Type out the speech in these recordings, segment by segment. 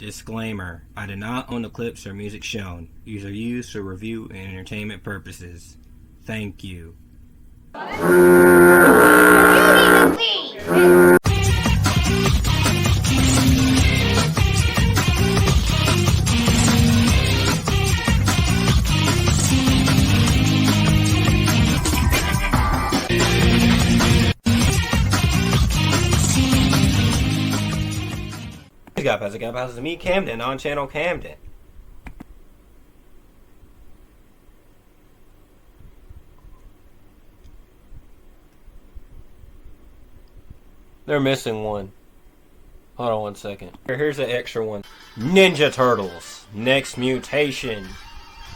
Disclaimer: I do not own the clips or music shown. These are used for review and entertainment purposes. Thank you. How's it going? It's me, Camden, on channel Camden. They're missing one. Hold on one second. Here's an extra one. Ninja Turtles: Next Mutation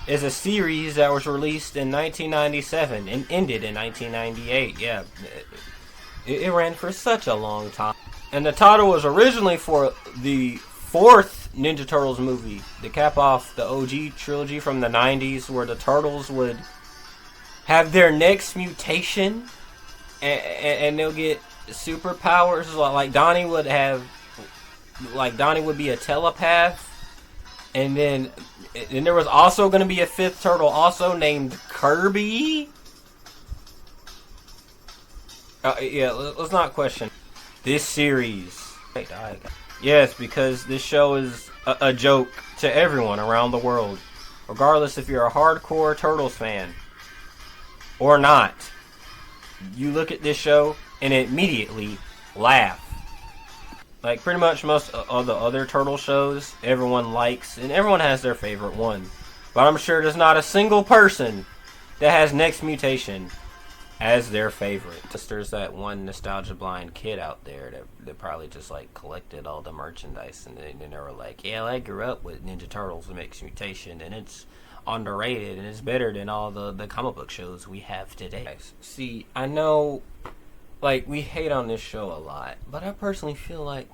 is a series that was released in 1997 and ended in 1998. Yeah, it ran for such a long time. And the title was originally for the fourth Ninja Turtles movie to cap off the OG trilogy from the 90s, where the Turtles would have their next mutation and they'll get superpowers. Like Donnie would be a telepath, and then there was also going to be a fifth turtle also named Kirby. Yeah, let's not question this series. Yes, because this show is a joke to everyone around the world, regardless if you're a hardcore Turtles fan or not. You look at this show and immediately laugh. Like pretty much most of the other Turtle shows, everyone likes and everyone has their favorite one. But I'm sure there's not a single person that has Next Mutation as their favorite. There's that one nostalgia blind kid out there that probably just like collected all the merchandise, and then they were like, yeah, I grew up with Ninja Turtles and Next Mutation, and it's underrated and it's better than all the comic book shows we have today. See, I know like we hate on this show a lot, but I personally feel like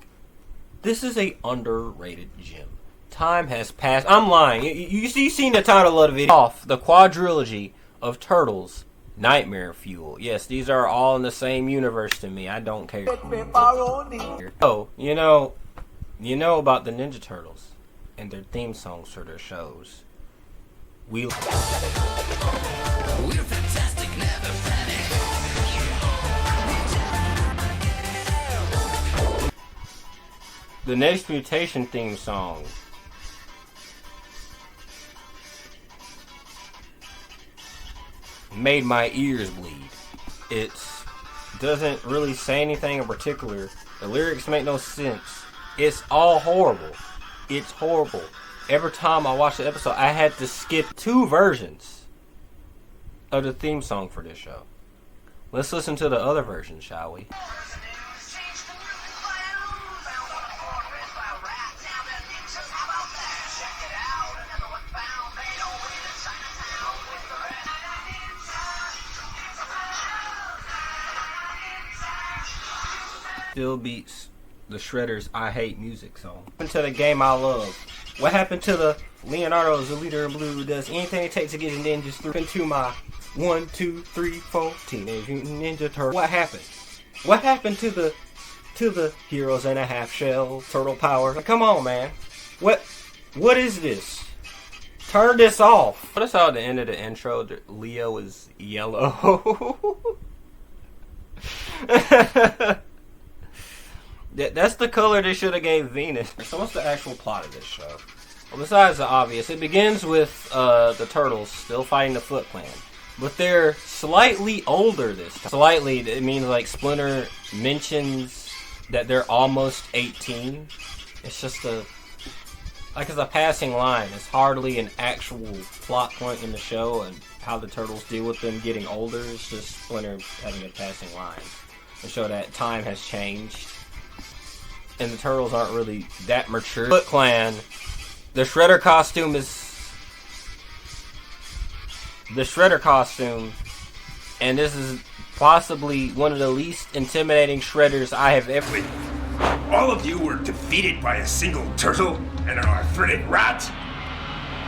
this is a underrated gem. Time has passed. I'm lying. You seen the title of the video. Off the quadrilogy of Turtles: Nightmare Fuel. Yes, these are all in the same universe to me. I don't care. Oh, you know about the Ninja Turtles and their theme songs for their shows. We're fantastic, never panic. The Next Mutation theme song made my ears bleed. It doesn't really say anything in particular. The lyrics make no sense. It's all horrible. It's horrible. Every time I watched the episode, I had to skip 2 versions of the theme song for this show. Let's listen to the other version, shall we? Still beats the Shredder's I Hate Music song. What happened to the game I love? What happened to the Leonardo is the leader in blue, does anything it takes to get the ninjas through? Into my 1, 2, 3, 4 Teenage Mutant Ninja Turtles. What happened? What happened to the heroes in a half shell turtle power? Like, come on, man. What is this? Turn this off. What I saw at the end of the intro, Leo is yellow. That's the color they should have gave Venus. So what's the actual plot of this show? Well, besides the obvious, it begins with the Turtles still fighting the Foot Clan. But they're slightly older this time. Slightly, it means like Splinter mentions that they're almost 18. It's just it's a passing line. It's hardly an actual plot point in the show and how the Turtles deal with them getting older. It's just Splinter having a passing line to show that time has changed. And the Turtles aren't really that mature. Foot Clan, the Shredder costume, and this is possibly one of the least intimidating Shredders I have ever. All of you were defeated by a single turtle and an arthritic rat?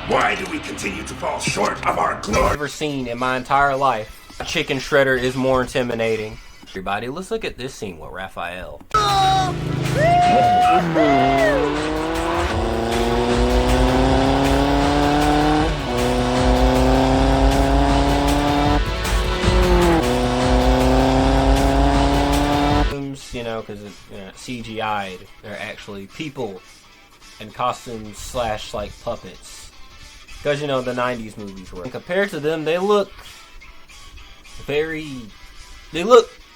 Why do we continue to fall short of our glory? I've ever seen in my entire life. Chicken Shredder is more intimidating. Everybody, let's look at this scene with Raphael. CGI'd. They're actually people in costumes / like puppets. Because, you know, the 90s movies were. And compared to them, they look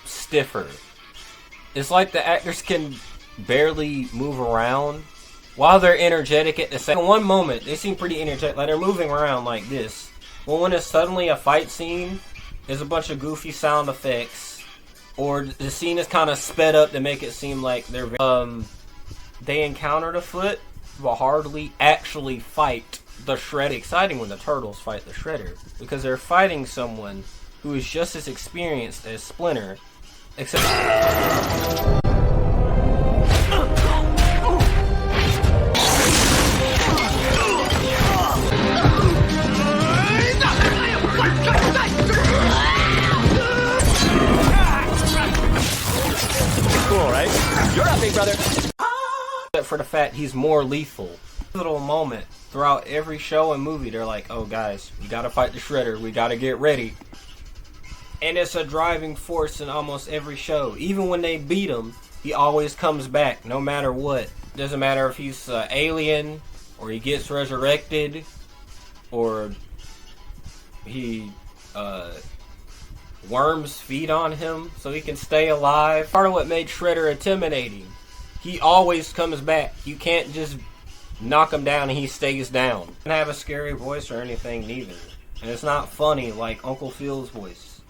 stiffer. It's like the actors can barely move around while they're energetic at the same. In one moment, they seem pretty energetic, like they're moving around like this. Well, when it's suddenly a fight scene, there's a bunch of goofy sound effects, or the scene is kind of sped up to make it seem like they're they encountered a foot, but hardly actually fight the Shredder. Exciting when the Turtles fight the Shredder, because they're fighting someone who is just as experienced as Splinter, except cool, right? You're up, big brother. except for the fact he's more lethal. Little moment throughout every show and movie, they're like, oh guys, we gotta fight the Shredder, we gotta get ready. And it's a driving force in almost every show. Even when they beat him, he always comes back, no matter what. Doesn't matter if he's an alien, or he gets resurrected, or he worms feed on him so he can stay alive. Part of what made Shredder intimidating, he always comes back. You can't just knock him down and he stays down. He doesn't have a scary voice or anything neither. And it's not funny like Uncle Phil's voice.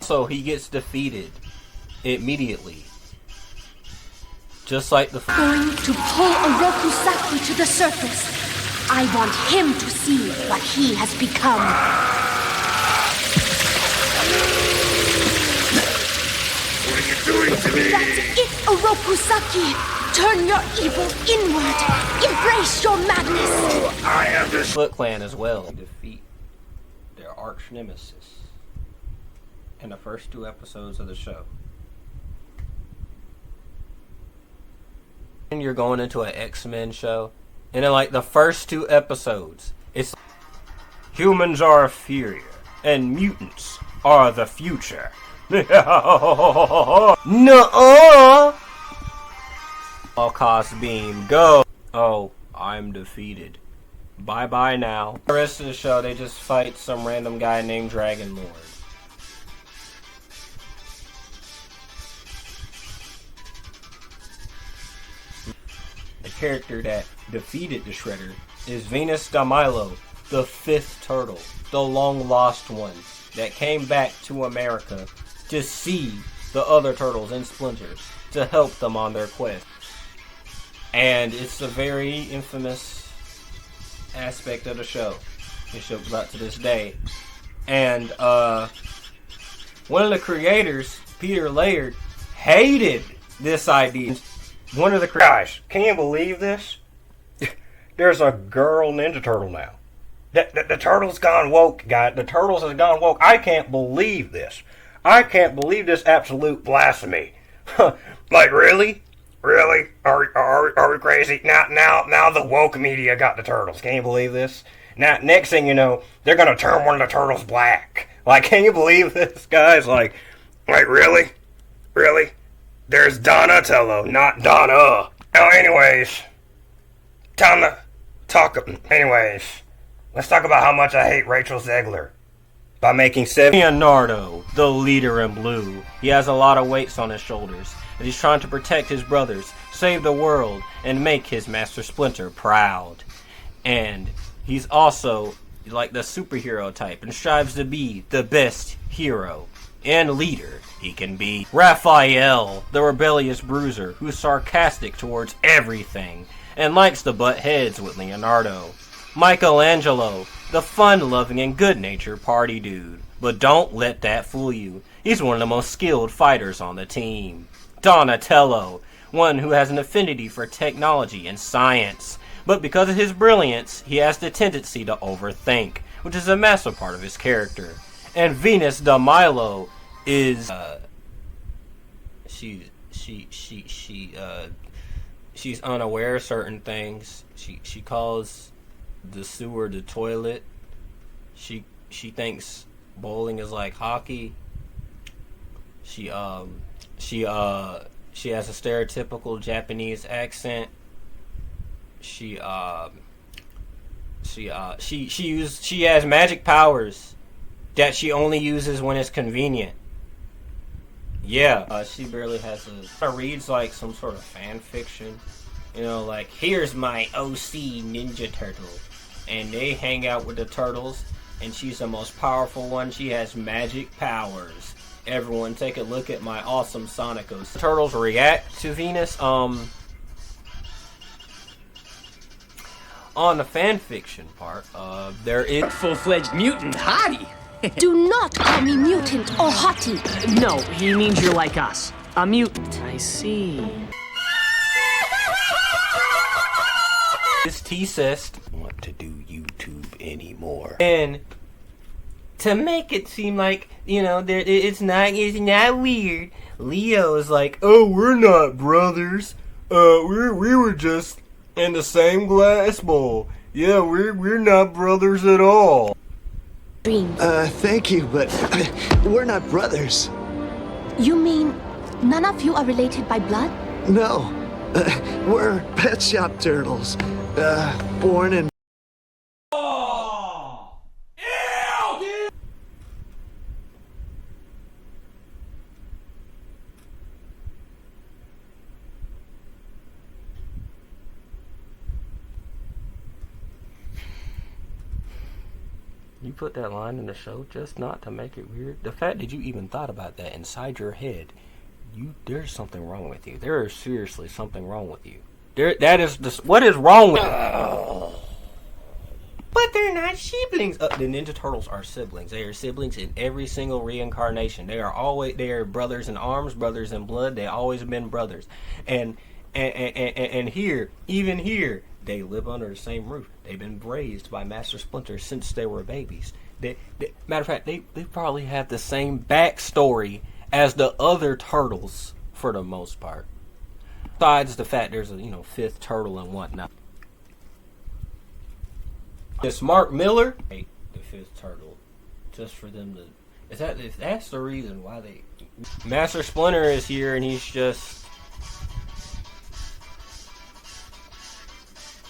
So he gets defeated immediately. Just like the Going to pull Oroku Saki to the surface. I want him to see what he has become. What are you doing to me? That's it, Oroku Saki. Turn your evil inward. Embrace your madness. I am the Foot Clan as well. Defeat their arch nemesis in the first 2 episodes of the show. And you're going into an X-Men show, and in like the first 2 episodes, it's humans are inferior and mutants are the future. Nuh-uh! All cost beam, go! Oh, I'm defeated. Bye-bye now. The rest of the show, they just fight some random guy named Dragon Lord. The character that defeated the Shredder is Venus de Milo, the 5th turtle, the long-lost one that came back to America to see the other turtles and Splinter to help them on their quest. And it's a very infamous aspect of the show. It shows up to this day. And one of the creators, Peter Laird, hated this idea. One of the guys, can you believe this? There's a girl Ninja Turtle now. The Turtles gone woke, guys. The Turtles has gone woke. I can't believe this. I can't believe this absolute blasphemy. Like, really? Really? Are we crazy? Now the woke media got the Turtles. Can you believe this? Now, next thing you know, they're gonna turn one of the Turtles black. Like, can you believe this, guys? Like, really? Really? There's Donatello, not Donna. Oh, anyways. Time to talk. Anyways. Let's talk about how much I hate Rachel Zegler. By making Leonardo the leader in blue. He has a lot of weights on his shoulders, and he's trying to protect his brothers, save the world, and make his master Splinter proud. And he's also like the superhero type and strives to be the best hero and leader he can be. Raphael, the rebellious bruiser, who's sarcastic towards everything and likes to butt heads with Leonardo. Michaelangelo, the fun-loving and good-natured party dude. But don't let that fool you. He's one of the most skilled fighters on the team. Donatello, one who has an affinity for technology and science. But because of his brilliance, he has the tendency to overthink, which is a massive part of his character. And Venus de Milo is she's unaware of certain things. She calls the sewer the toilet. She thinks bowling is like hockey. She She has a stereotypical Japanese accent. She has magic powers that she only uses when it's convenient. Yeah, she barely has a. Reads like some sort of fan fiction. You know, like, here's my OC Ninja Turtle, and they hang out with the turtles, and she's the most powerful one. She has magic powers. Everyone, take a look at my awesome Sonicos. Turtles react to Venus. On the fan fiction part, there is Full-fledged mutant hottie. Do not call me mutant or hottie. No, he means you're like us. A mutant. I see. this T-cest want to do YouTube anymore, and to make it seem like, you know, it's not weird. Leo is like, oh, we're not brothers. We were just in the same glass bowl. Yeah, we're not brothers at all. Dreams. Thank you, but we're not brothers. You mean none of you are related by blood? No, we're pet shop turtles. Born in... You put that line in the show just not to make it weird. The fact that you even thought about that inside your head, there's something wrong with you. There is seriously something wrong with you. That is what is wrong with you? But they're not siblings. The Ninja Turtles are siblings. They are siblings in every single reincarnation. They are brothers in arms, brothers in blood. They always have been brothers. And here, even here, they live under the same roof. They've been raised by Master Splinter since they were babies. Matter of fact, they probably have the same backstory as the other turtles for the most part. Besides the fact there's a fifth turtle and whatnot. It's Mark Miller, the fifth turtle, just for them to. If that's the reason why they. Master Splinter is here and he's just.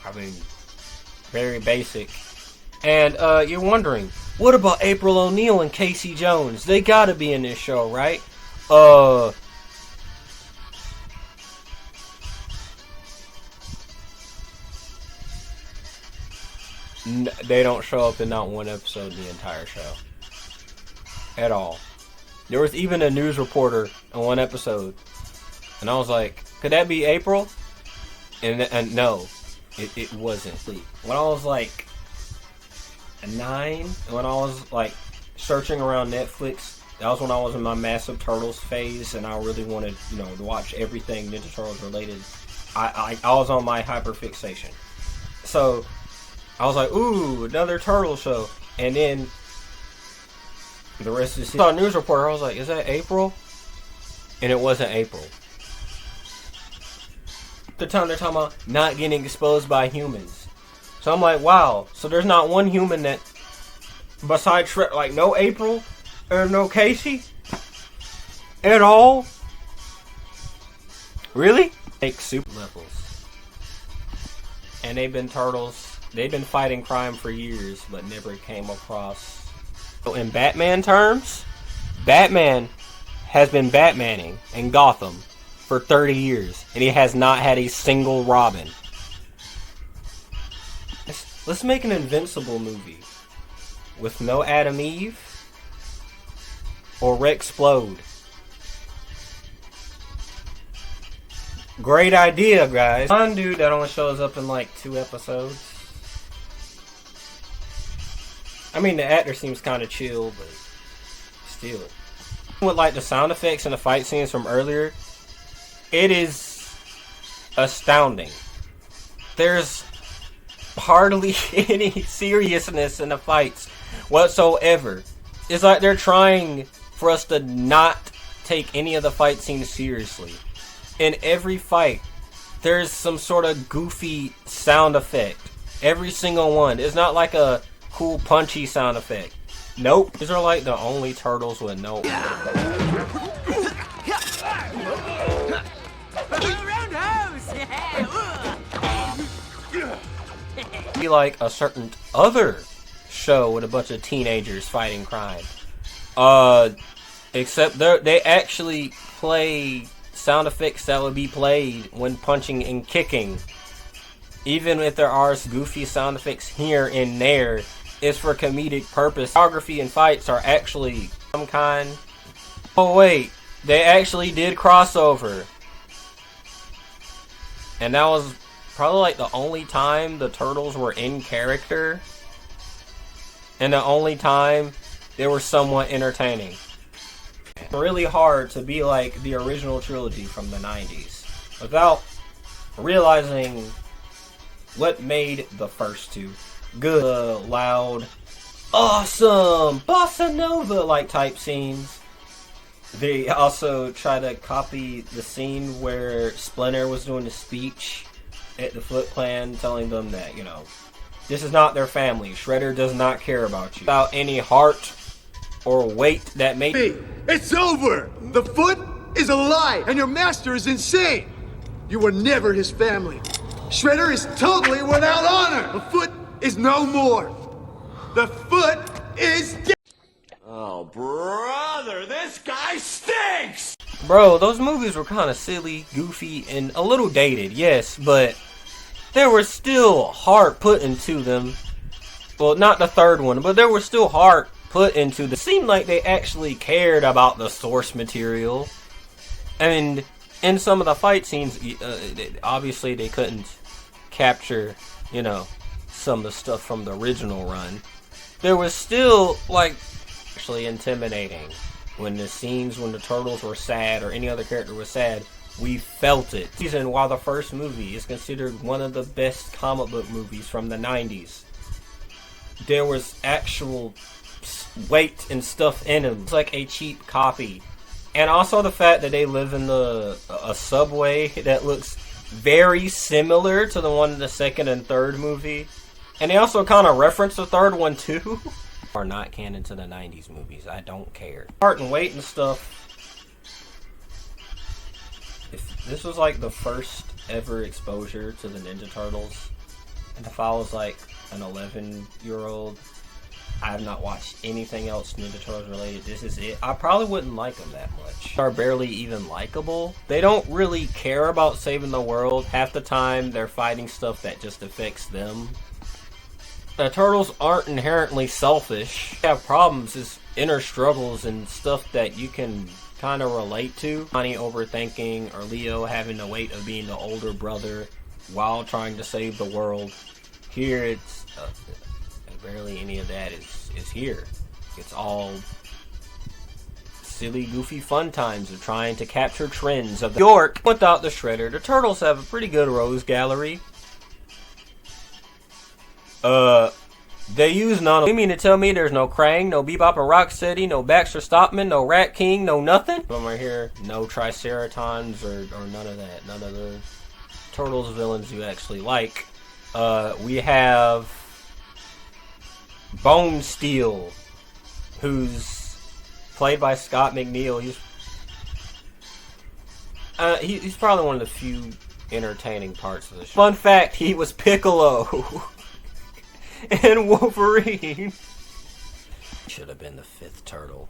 I mean, very basic. And you're wondering, what about April O'Neil and Casey Jones? They gotta be in this show, right? They don't show up in not one episode of the entire show. At all. There was even a news reporter in one episode. And I was like, could that be April? And no. It wasn't. When I was like 9, when I was like searching around Netflix, that was when I was in my Massive Turtles phase, and I really wanted, to watch everything Ninja Turtles related. I was on my hyperfixation. So I was like, ooh, another turtle show. And then the rest of the saw a news reporter, I was like, is that April? And it wasn't April. The time they're talking about not getting exposed by humans. So I'm like, wow. So there's not one human that, besides Shrek, like no April or no Casey at all. Really? Take soup levels. And they've been turtles. They've been fighting crime for years, but never came across. So in Batman terms, Batman has been Batmaning in Gotham for 30 years, and he has not had a single Robin. Let's make an Invincible movie with no Adam Eve or Rexplode. Great idea, guys. One dude that only shows up in like 2 episodes. I mean, the actor seems kind of chill, but still. With like the sound effects and the fight scenes from earlier, it is astounding. There's hardly any seriousness in the fights whatsoever. It's like they're trying for us to not take any of the fight scenes seriously. In every fight, there's some sort of goofy sound effect. Every single one. It's not like a cool punchy sound effect. Nope. These are like the only turtles with no... Be like a certain other show with a bunch of teenagers fighting crime. Except they actually play sound effects that would be played when punching and kicking. Even if there are goofy sound effects here and there, it's for comedic purpose. Choreography and fights are actually some kind. Oh wait, they actually did crossover. And that was probably like the only time the Turtles were in character. And the only time they were somewhat entertaining. It's really hard to be like the original trilogy from the 90s without realizing what made the first two good, loud, awesome, bossa nova like type scenes. They also try to copy the scene where Splinter was doing the speech at the Foot Clan, telling them that, you know, this is not their family. Shredder does not care about you. Without any heart or weight that made... It's over! The Foot is a lie, and your master is insane! You were never his family. Shredder is totally without honor! The Foot is no more! The Foot is dead! Oh, brother, this guy stinks! Bro, those movies were kind of silly, goofy, and a little dated, yes, but there was still heart put into them. Well, not the third one, but there was still heart put into them. It seemed like they actually cared about the source material. And in some of the fight scenes, obviously they couldn't capture, you know, some of the stuff from the original run. There was still, like, actually intimidating. When the scenes when the Turtles were sad or any other character was sad, we felt it. And while the first movie is considered one of the best comic book movies from the 90s, there was actual weight and stuff in them. It's like a cheap copy. And also the fact that they live in a subway that looks very similar to the one in the second and third movie. And they also kind of reference the third one too. Are not canon to the 90s movies. I don't care. Heart and weight and stuff. If this was like the first ever exposure to the Ninja Turtles, and if I was like an 11-year-old, I have not watched anything else Ninja Turtles related, this is it, I probably wouldn't like them that much. They're barely even likable. They don't really care about saving the world. Half the time they're fighting stuff that just affects them. The Turtles aren't inherently selfish. They have problems, is inner struggles and stuff that you can kind of relate to. Johnny overthinking, or Leo having the weight of being the older brother while trying to save the world. Here it's barely any of that is here. It's all silly, goofy fun times of trying to capture trends of New York without the Shredder. The Turtles have a pretty good rogues gallery. They use none of... You mean to tell me there's no Krang, no Bebop and Rocksteady, no Baxter Stockman, no Rat King, no nothing? From right here, no Triceratons or none of that. None of the Turtles villains you actually like. We have Bone Steel, who's played by Scott McNeil. He's probably one of the few entertaining parts of the show. Fun fact, he was Piccolo. And Wolverine should have been the fifth turtle.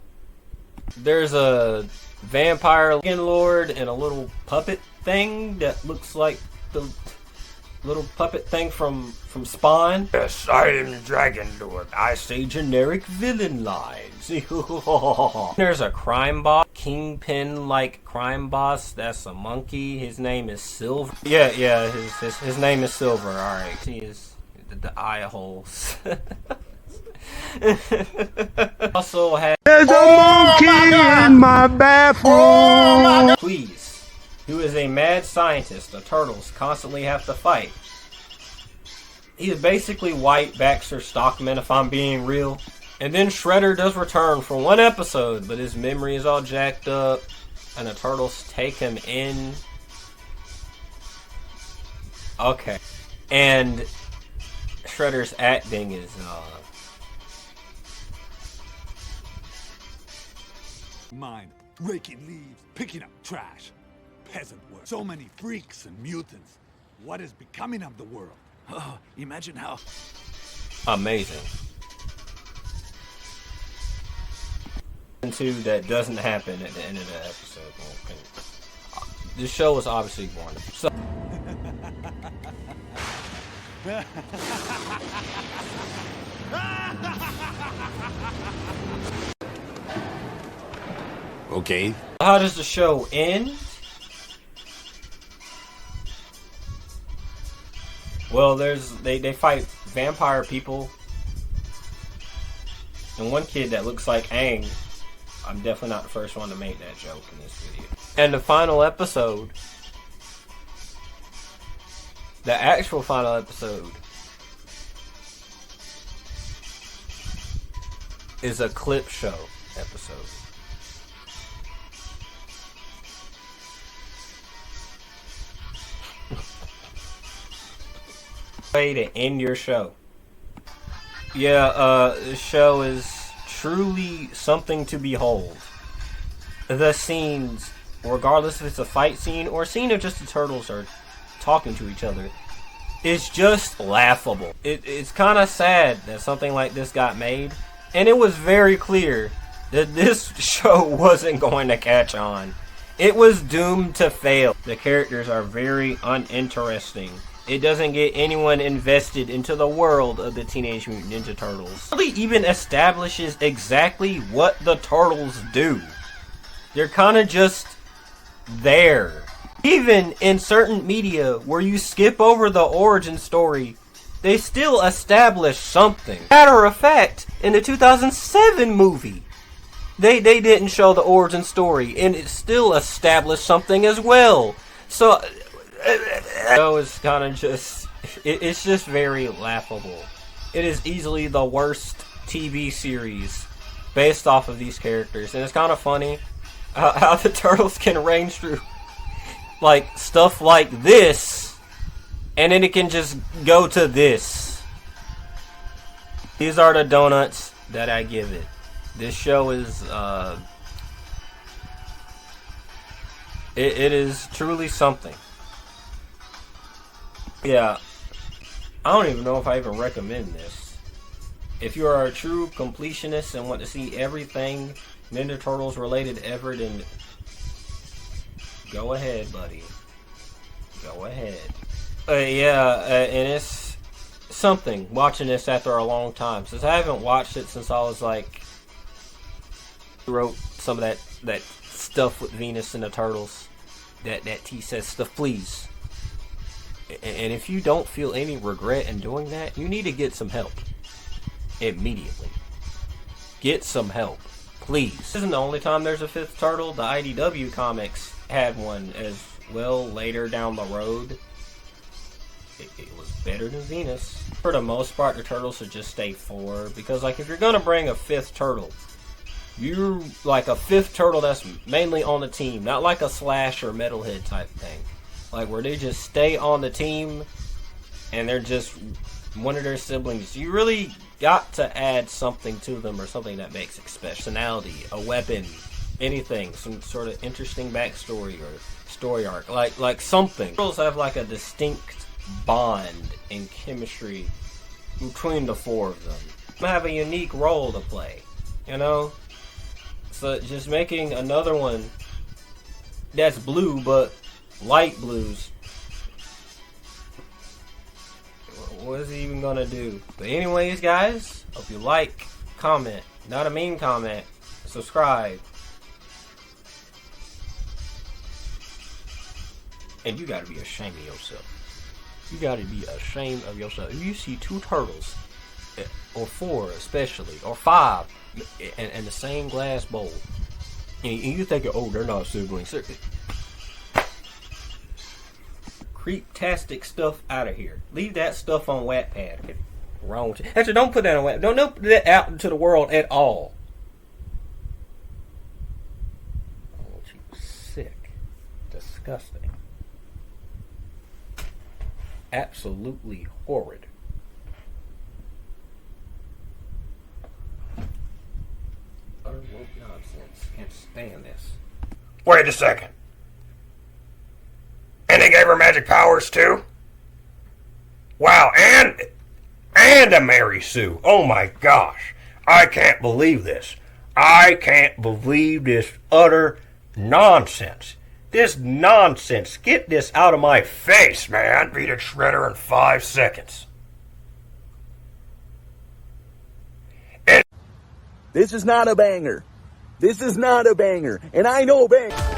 There's a vampire lord and a little puppet thing that looks like the little puppet thing from Spawn. Yes, I am Dragon Lord. I say generic villain lines. There's a crime boss, kingpin-like crime boss. That's a monkey. His name is Silver. Yeah. His name is Silver. All right. He is. The eye holes. Also has there's a monkey in my bathroom. Please, who is a mad scientist the Turtles constantly have to fight. He is basically white Baxter Stockman, if I'm being real. And then Shredder does return for one episode, but his memory is all jacked up, and the Turtles take him in. Okay, and Shredder's acting is Mine, raking leaves, picking up trash. Peasant work. So many freaks and mutants. What is becoming of the world? Oh, imagine how... Amazing. Two that doesn't happen at the end of the episode. This show was obviously born. So Okay. how does the show end? Well, they fight vampire people, and one kid that looks like Aang. I'm definitely not the first one to make that joke in this video. And the final episode, the actual final episode, is a clip show episode. Way to end your show. Yeah, this show is truly something to behold. The scenes, regardless if it's a fight scene or a scene of just the turtles are talking to each other, is just laughable. It's kind of sad that something like this got made, and it was very clear that this show wasn't going to catch on. It was doomed to fail. The characters are very uninteresting. It doesn't get anyone invested into the world of the Teenage Mutant Ninja Turtles. It really even establishes exactly what the Turtles do. They're kind of just there. Even in certain media where you skip over the origin story, they still establish something. Matter of fact, in the 2007 movie, they didn't show the origin story, and it still established something as well. So... it's kind of just... It's just very laughable. It is easily the worst TV series based off of these characters. And it's kind of funny how the Turtles can range through like stuff like this, and then it can just go to this. These are the donuts that I give it. This show is... It is truly something. Yeah, I don't even know if I even recommend this. If you are a true completionist and want to see everything Ninja Turtles related ever, then go ahead, buddy. Go ahead. And it's something watching this after a long time. Since I haven't watched it since I was like... wrote some of that stuff with Venus and the Turtles. That T says stuff, please. And if you don't feel any regret in doing that, you need to get some help. Immediately. Get some help. Please. This isn't the only time there's a fifth turtle. The IDW comics had one as well later down the road. It was better than Venus. For the most part, the turtles should just stay 4. Because, like, if you're going to bring a fifth turtle, you're like a fifth turtle that's mainly on the team. Not like a Slash or Metalhead type thing. Like, where they just stay on the team, and they're just one of their siblings. You really got to add something to them, or something that makes it special. Personality, a weapon, anything. Some sort of interesting backstory or story arc. Like something. Turtles have, like, a distinct bond and chemistry between the 4 of them. They have a unique role to play, you know? So, just making another one that's blue, but... light blues. What is he even gonna do? But anyways, guys, hope you like, comment, not a mean comment, subscribe. And you gotta be ashamed of yourself. You gotta be ashamed of yourself. If you see 2 turtles, or 4 especially, or 5, in the same glass bowl, and you think, oh, they're not siblings. Creep-tastic stuff out of here. Leave that stuff on Wattpad. Wrong with you. Actually, don't put that on Wattpad. Don't put that out into the world at all. I want you sick. Disgusting. Absolutely horrid. Utter woke nonsense. Can't stand this. Wait a second. And they gave her magic powers too? Wow, and a Mary Sue. Oh my gosh. I can't believe this. I can't believe this utter nonsense. This nonsense. Get this out of my face, man. Defeated Shredder in 5 seconds. This is not a banger. This is not a banger. And I know banger.